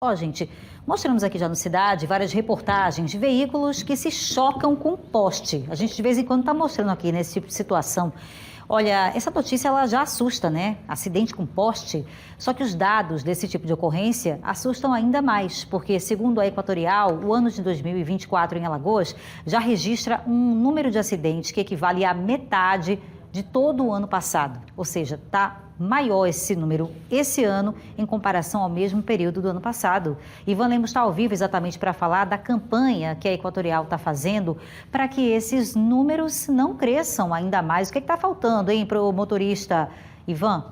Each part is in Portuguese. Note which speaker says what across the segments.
Speaker 1: Ó, gente, mostramos aqui já no Cidade várias reportagens de veículos que se chocam com poste. A gente de vez em quando está mostrando aqui nesse tipo de situação. Olha, essa notícia ela já assusta, né? Acidente com poste. Só que os dados desse tipo de ocorrência assustam ainda mais, porque segundo a Equatorial, o ano de 2024 em Alagoas já registra um número de acidentes que equivale à metade de todo o ano passado. Ou seja, está maior esse número esse ano em comparação ao mesmo período do ano passado. Ivan Lemos está ao vivo exatamente para falar da campanha que a Equatorial está fazendo para que esses números não cresçam ainda mais. O que está faltando, hein, para o motorista, Ivan?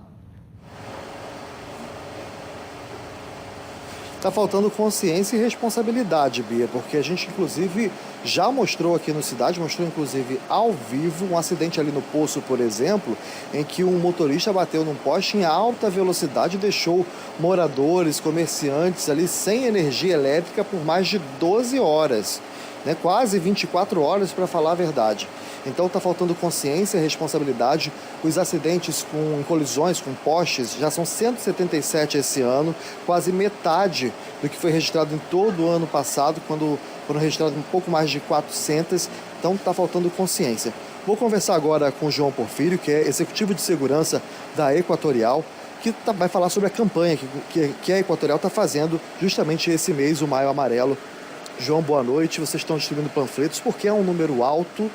Speaker 2: Está faltando consciência e responsabilidade, Bia, porque a gente, inclusive, já mostrou aqui no Cidade, mostrou, inclusive, ao vivo, um acidente ali no Poço, por exemplo, em que um motorista bateu num poste em alta velocidade e deixou moradores, comerciantes ali sem energia elétrica por mais de 12 horas, né? Quase 24 horas, para falar a verdade. Então está faltando consciência e responsabilidade. Os acidentes em colisões com postes já são 177 esse ano, quase metade do que foi registrado em todo o ano passado, quando foram registrados um pouco mais de 400. Então está faltando consciência. Vou conversar agora com o João Porfírio, que é executivo de segurança da Equatorial, que vai falar sobre a campanha que a Equatorial está fazendo justamente esse mês, o Maio Amarelo. João, boa noite. Vocês estão distribuindo panfletos porque é um número alto,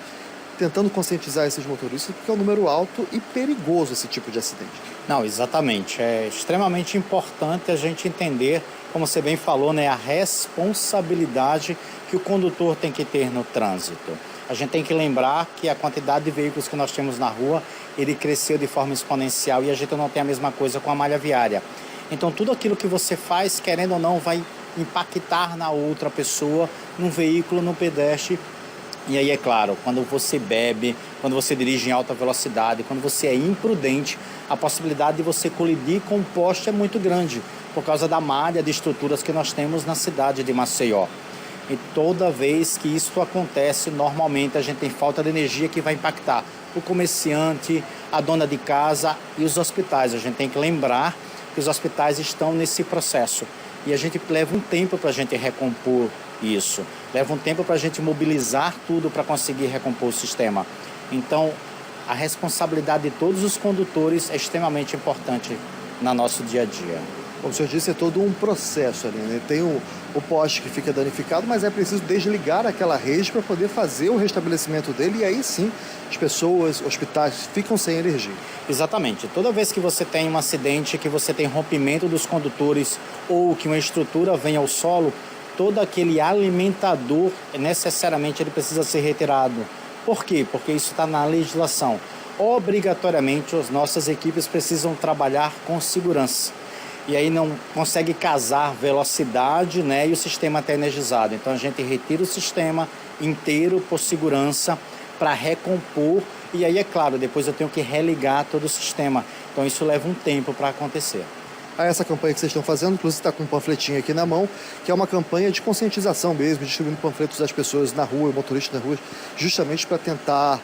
Speaker 2: tentando conscientizar esses motoristas, porque é um número alto e perigoso esse tipo de acidente.
Speaker 3: Não, exatamente. É extremamente importante a gente entender, como você bem falou, né, a responsabilidade que o condutor tem que ter no trânsito. A gente tem que lembrar que a quantidade de veículos que nós temos na rua, ele cresceu de forma exponencial e a gente não tem a mesma coisa com a malha viária. Então, tudo aquilo que você faz, querendo ou não, vai impactar na outra pessoa, no veículo, no pedestre. E aí, é claro, quando você bebe, quando você dirige em alta velocidade, quando você é imprudente, a possibilidade de você colidir com o poste é muito grande, por causa da malha de estruturas que nós temos na cidade de Maceió. E toda vez que isso acontece, normalmente a gente tem falta de energia que vai impactar o comerciante, a dona de casa e os hospitais. A gente tem que lembrar que os hospitais estão nesse processo. E a gente leva um tempo para a gente recompor isso. Leva um tempo para a gente mobilizar tudo para conseguir recompor o sistema. Então, a responsabilidade de todos os condutores é extremamente importante no nosso dia a dia.
Speaker 2: Como o senhor disse, é todo um processo ali, né? Tem o poste que fica danificado, mas é preciso desligar aquela rede para poder fazer o restabelecimento dele e aí sim as pessoas, hospitais ficam sem energia.
Speaker 3: Exatamente. Toda vez que você tem um acidente, que você tem rompimento dos condutores ou que uma estrutura vem ao solo, todo aquele alimentador, necessariamente ele precisa ser retirado. Por quê? Porque isso está na legislação. Obrigatoriamente, as nossas equipes precisam trabalhar com segurança. E aí não consegue casar velocidade, né, e o sistema está energizado. Então a gente retira o sistema inteiro por segurança para recompor. E aí, é claro, depois eu tenho que religar todo o sistema. Então isso leva um tempo para acontecer.
Speaker 2: Essa campanha que vocês estão fazendo, inclusive está com um panfletinho aqui na mão, que é uma campanha de conscientização mesmo, distribuindo panfletos das pessoas na rua, motoristas na rua, justamente para tentar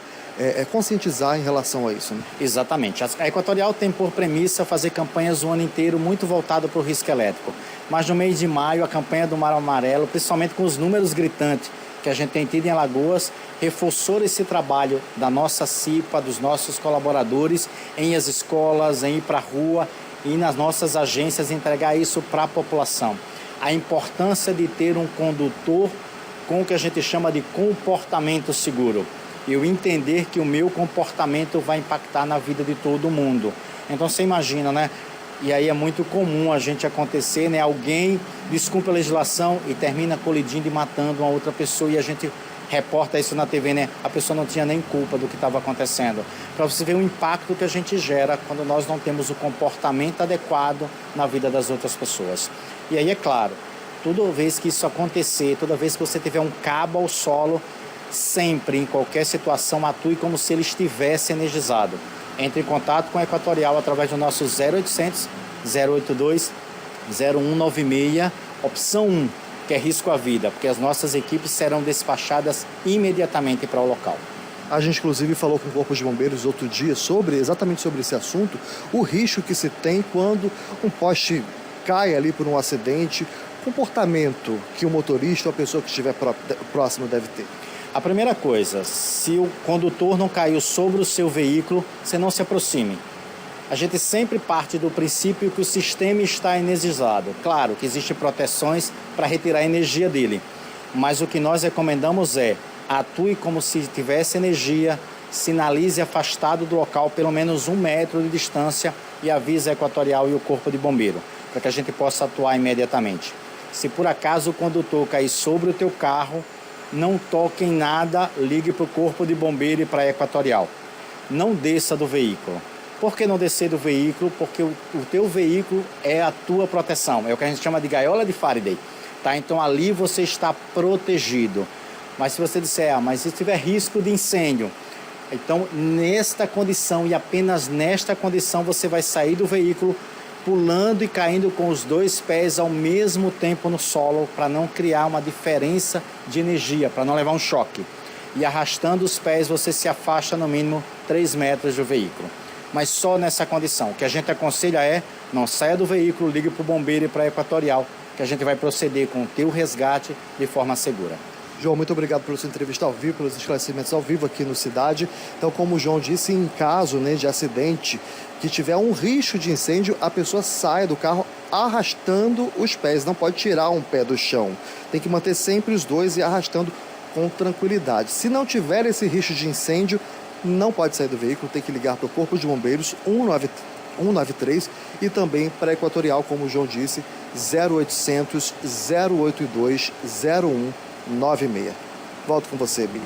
Speaker 2: conscientizar em relação a isso, né?
Speaker 3: Exatamente. A Equatorial tem por premissa fazer campanhas o ano inteiro muito voltado para o risco elétrico. Mas no mês de maio, a campanha do Maio Amarelo, principalmente com os números gritantes que a gente tem tido em Alagoas, reforçou esse trabalho da nossa CIPA, dos nossos colaboradores, em as escolas, em ir para a rua e nas nossas agências entregar isso para a população. A importância de ter um condutor com o que a gente chama de comportamento seguro. Eu entender que o meu comportamento vai impactar na vida de todo mundo. Então você imagina, né? E aí é muito comum a gente acontecer, né? Alguém descumpre a legislação e termina colidindo e matando uma outra pessoa e a gente reporta isso na TV, né? A pessoa não tinha nem culpa do que estava acontecendo. Para você ver o impacto que a gente gera quando nós não temos o comportamento adequado na vida das outras pessoas. E aí, é claro, toda vez que isso acontecer, toda vez que você tiver um cabo ao solo, sempre, em qualquer situação, atue como se ele estivesse energizado. Entre em contato com a Equatorial através do nosso 0800 082 0196, opção 1, que é risco à vida, porque as nossas equipes serão despachadas imediatamente para o local.
Speaker 2: A gente, inclusive, falou com o Corpo de Bombeiros outro dia exatamente sobre esse assunto, o risco que se tem quando um poste cai ali por um acidente, comportamento que o motorista ou a pessoa que estiver próximo deve ter?
Speaker 3: A primeira coisa, se o condutor não caiu sobre o seu veículo, você não se aproxime. A gente sempre parte do princípio que o sistema está energizado. Claro que existem proteções para retirar a energia dele, mas o que nós recomendamos é atue como se tivesse energia, sinalize afastado do local pelo menos 1 metro de distância e avise a Equatorial e o Corpo de Bombeiro, para que a gente possa atuar imediatamente. Se por acaso o condutor cair sobre o teu carro, não toque em nada, ligue para o Corpo de Bombeiro e para a Equatorial. Não desça do veículo. Por que não descer do veículo? Porque o teu veículo é a tua proteção, é o que a gente chama de gaiola de Faraday. Tá? Então ali você está protegido. Mas se você disser, mas se tiver risco de incêndio, então nesta condição e apenas nesta condição você vai sair do veículo pulando e caindo com os 2 pés ao mesmo tempo no solo para não criar uma diferença de energia, para não levar um choque. E arrastando os pés você se afasta no mínimo 3 metros do veículo. Mas só nessa condição. O que a gente aconselha é não saia do veículo, ligue para o bombeiro e para a Equatorial, que a gente vai proceder com o teu resgate de forma segura.
Speaker 2: João, muito obrigado pela sua entrevista ao vivo, pelos esclarecimentos ao vivo aqui no Cidade. Então, como o João disse, em caso de acidente que tiver um risco de incêndio, a pessoa sai do carro arrastando os pés, não pode tirar um pé do chão. Tem que manter sempre os 2 e arrastando com tranquilidade. Se não tiver esse risco de incêndio, não pode sair do veículo, tem que ligar para o Corpo de Bombeiros 193 e também para a Equatorial, como o João disse, 0800 082 0196. Volto com você, Bia.